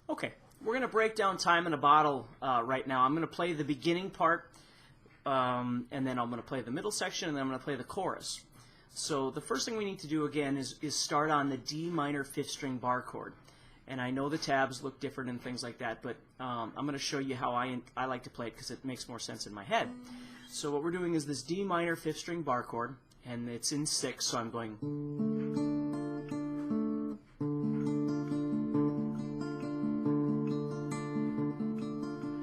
Okay, we're going to break down Time in a Bottle right now. I'm going to play the beginning part, and then I'm going to play the middle section, and then I'm going to play the chorus. So the first thing we need to do again is start on the D minor 5th string bar chord. And I know the tabs look different and things like that, but I'm going to show you how I like to play it because it makes more sense in my head. So what we're doing is this D minor 5th string bar chord, and it's in 6, so I'm going.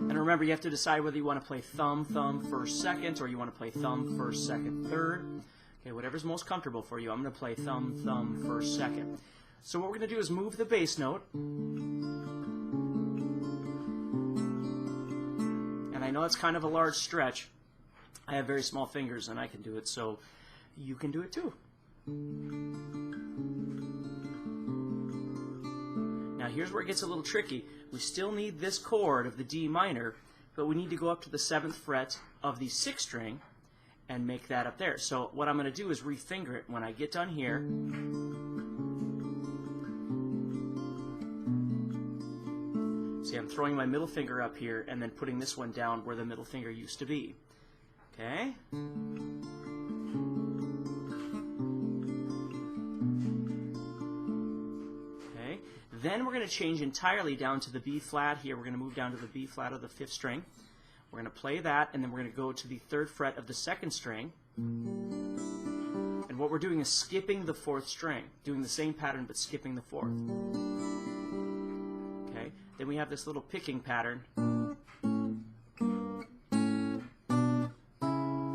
And remember, you have to decide whether you want to play thumb, thumb, first, second, or you want to play thumb, first, second, third. Okay, whatever's most comfortable for you. I'm going to play thumb, thumb, first, second. So what we're going to do is move the bass note. And I know it's kind of a large stretch. I have very small fingers and I can do it, so you can do it too. Now here's where it gets a little tricky. We still need this chord of the D minor, but we need to go up to the 7th fret of the 6th string and make that up there. So what I'm going to do is refinger it. When I get done here, see, I'm throwing my middle finger up here and then putting this one down where the middle finger used to be. Okay? Okay. Then we're going to change entirely down to the B flat here. We're going to move down to the B flat of the 5th string. We're going to play that, and then we're going to go to the 3rd fret of the 2nd string. And what we're doing is skipping the 4th string, doing the same pattern but skipping the 4th. Okay. Then we have this little picking pattern.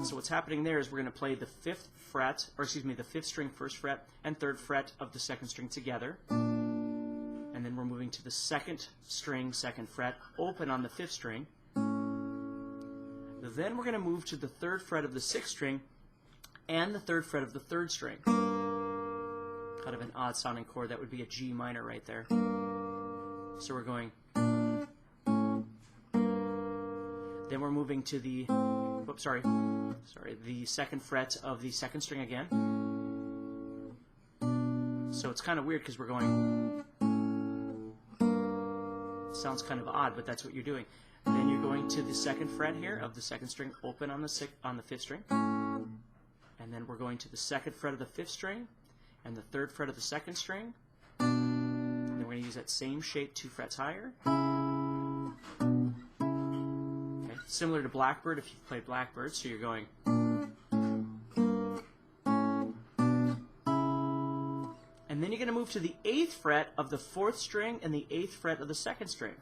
So what's happening there is we're going to play the 5th fret, or excuse me, the 5th string 1st fret and 3rd fret of the 2nd string together. And then we're moving to the 2nd string, 2nd fret, open on the 5th string. Then we're going to move to the 3rd fret of the 6th string and the 3rd fret of the 3rd string. Kind of an odd sounding chord. That would be a G minor right there. So we're going. Then we're moving to the, whoops, sorry, the 2nd fret of the 2nd string again. So it's kind of weird because we're going. Sounds kind of odd, but that's what you're doing. Then you're going to the 2nd fret here of the 2nd string, open on the 5th string. And then we're going to the 2nd fret of the 5th string and the 3rd fret of the 2nd string. And then we're going to use that same shape 2 frets higher. Okay. Similar to Blackbird if you've played Blackbird, so you're going. And then you're going to move to the 8th fret of the 4th string and the 8th fret of the 2nd string.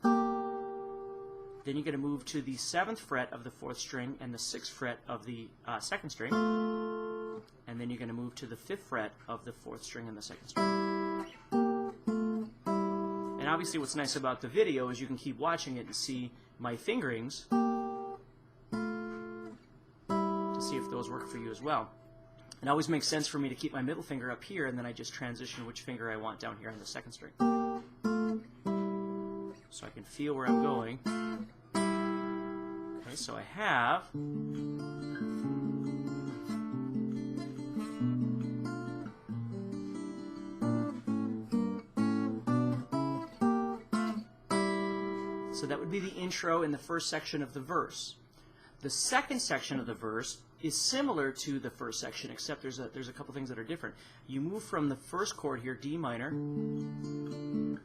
Then you're going to move to the 7th fret of the 4th string and the 6th fret of the 2nd string. And then you're going to move to the 5th fret of the 4th string and the 2nd string. And obviously what's nice about the video is you can keep watching it and see my fingerings to see if those work for you as well. It always makes sense for me to keep my middle finger up here, and then I just transition which finger I want down here on the 2nd string. So I can feel where I'm going. Okay, so I have so that would be the intro in the first section of the verse. The second section of the verse is similar to the first section, except there's a couple things that are different. You move from the first chord here, D minor.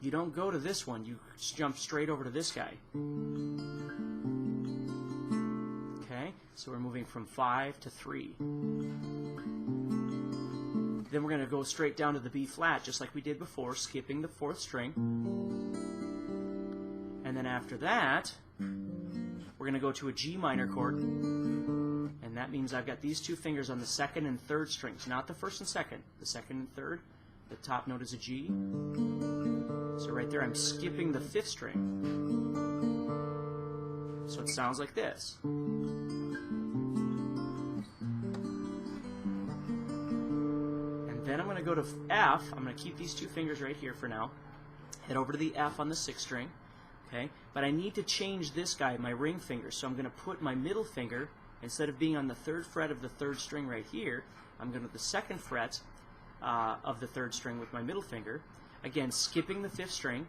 You don't go to this one. You jump straight over to this guy. Okay, so we're moving from 5 to 3. Then we're going to go straight down to the B flat, just like we did before, skipping the 4th string. And then after that, we're going to go to a G minor chord. And that means I've got these 2 fingers on the 2nd and 3rd strings, not the 1st and 2nd, the 2nd and 3rd. The top note is a G. So right there I'm skipping the 5th string. So it sounds like this. And then I'm going to go to F. I'm going to keep these 2 fingers right here for now. Head over to the F on the 6th string. Okay? But I need to change this guy, my ring finger. So I'm going to put my middle finger, instead of being on the 3rd fret of the 3rd string right here, I'm going to the 2nd fret of the 3rd string with my middle finger. Again, skipping the 5th string.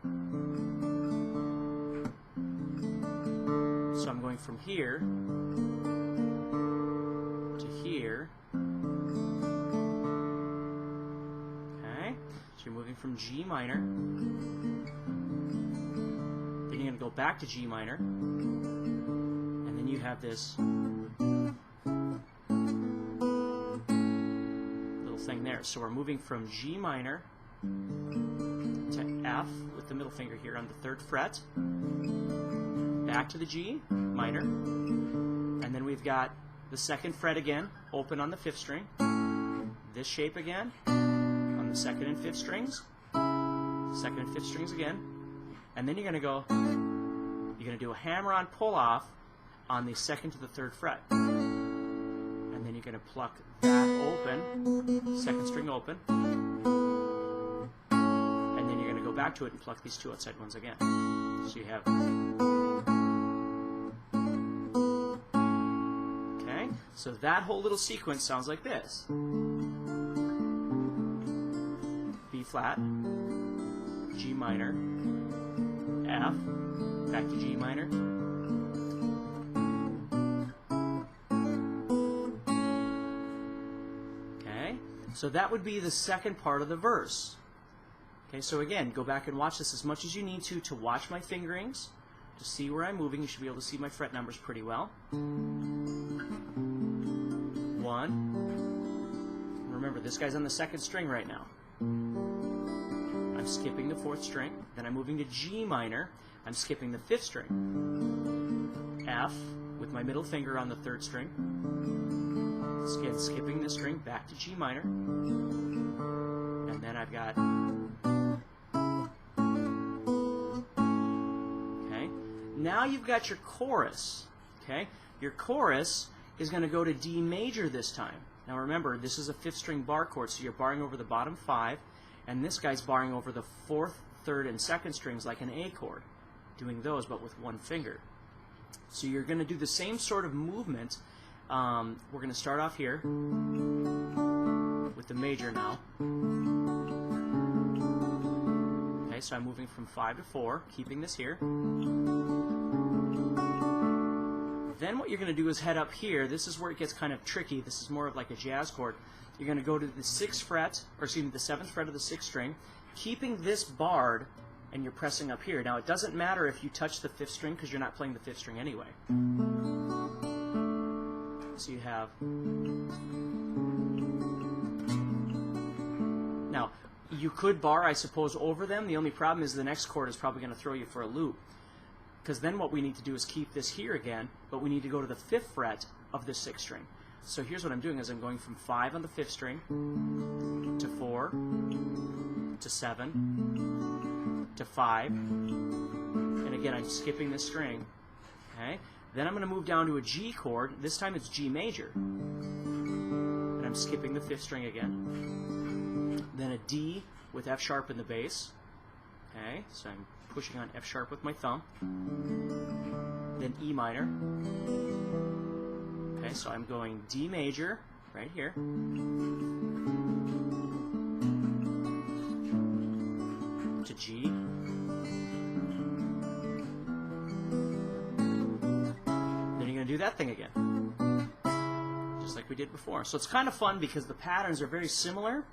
going from here to here. Okay, so you're moving from G minor. Then you're going to go back to G minor. And then you have this little thing there. So we're moving from G minor to F with the middle finger here on the 3rd fret, back to the G minor, and then we've got the 2nd fret again, open on the 5th string, this shape again on the 2nd and 5th strings, 2nd and 5th strings again, and then you're going to do a hammer-on pull-off on the 2nd to the 3rd fret, and then you're going to pluck that open, 2nd string open, back to it and pluck these 2 outside ones again. So you have, okay, so that whole little sequence sounds like this. B flat, G minor, F, back to G minor, okay, so that would be the 2nd part of the verse. Okay, so again, go back and watch this as much as you need to watch my fingerings, to see where I'm moving. You should be able to see my fret numbers pretty well. 1. Remember, this guy's on the 2nd string right now. I'm skipping the 4th string. Then I'm moving to G minor. I'm skipping the 5th string. F with my middle finger on the 3rd string. Again, skipping this string back to G minor. And then I've got, now you've got your chorus. Okay, your chorus is going to go to D major this time. Now remember, this is a 5th string bar chord, so you're barring over the bottom 5, and this guy's barring over the 4th, 3rd, and 2nd strings like an A chord, doing those but with 1 finger. So you're going to do the same sort of movement. We're going to start off here with the major now. Okay, so I'm moving from 5 to 4, keeping this here. Then what you're going to do is head up here. This is where it gets kind of tricky. This is more of like a jazz chord. You're going to go to the 6th fret, or excuse me, the 7th fret of the 6th string, keeping this barred, and you're pressing up here. Now it doesn't matter if you touch the 5th string because you're not playing the 5th string anyway. So you have, now you could bar, I suppose, over them. The only problem is the next chord is probably going to throw you for a loop, because then what we need to do is keep this here again, but we need to go to the 5th fret of the 6th string. So here's what I'm doing, is I'm going from 5 on the 5th string to 4 to 7 to 5, and again I'm skipping this string. Okay, then I'm going to move down to a G chord. This time it's G major, and I'm skipping the 5th string again. Then a D with F sharp in the bass. Okay, so I'm pushing on F sharp with my thumb. Then E minor. Okay, so I'm going D major right here. To G. Then you're going to do that thing again, just like we did before. So it's kind of fun because the patterns are very similar.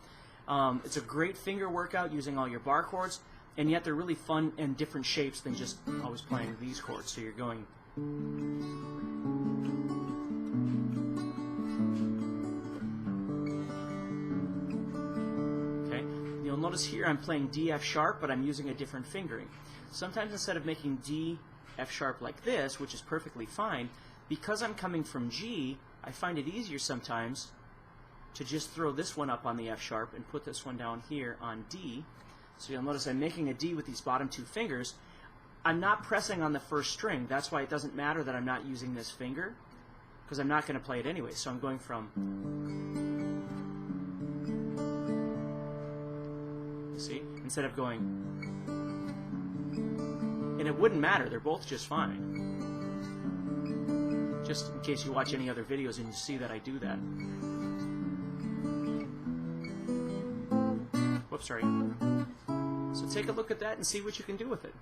It's a great finger workout using all your bar chords, and yet they're really fun and different shapes than just always playing these chords. So you're going. Okay, you'll notice here I'm playing D, F sharp, but I'm using a different fingering. Sometimes instead of making D, F sharp like this, which is perfectly fine, because I'm coming from G, I find it easier sometimes to just throw this one up on the F sharp and put this one down here on D. So you'll notice I'm making a D with these bottom 2 fingers. I'm not pressing on the 1st string. That's why it doesn't matter that I'm not using this finger, because I'm not going to play it anyway. So I'm going from, you see, instead of going, and it wouldn't matter. They're both just fine. Just in case you watch any other videos and you see that I do that. Whoops, sorry. So take a look at that and see what you can do with it.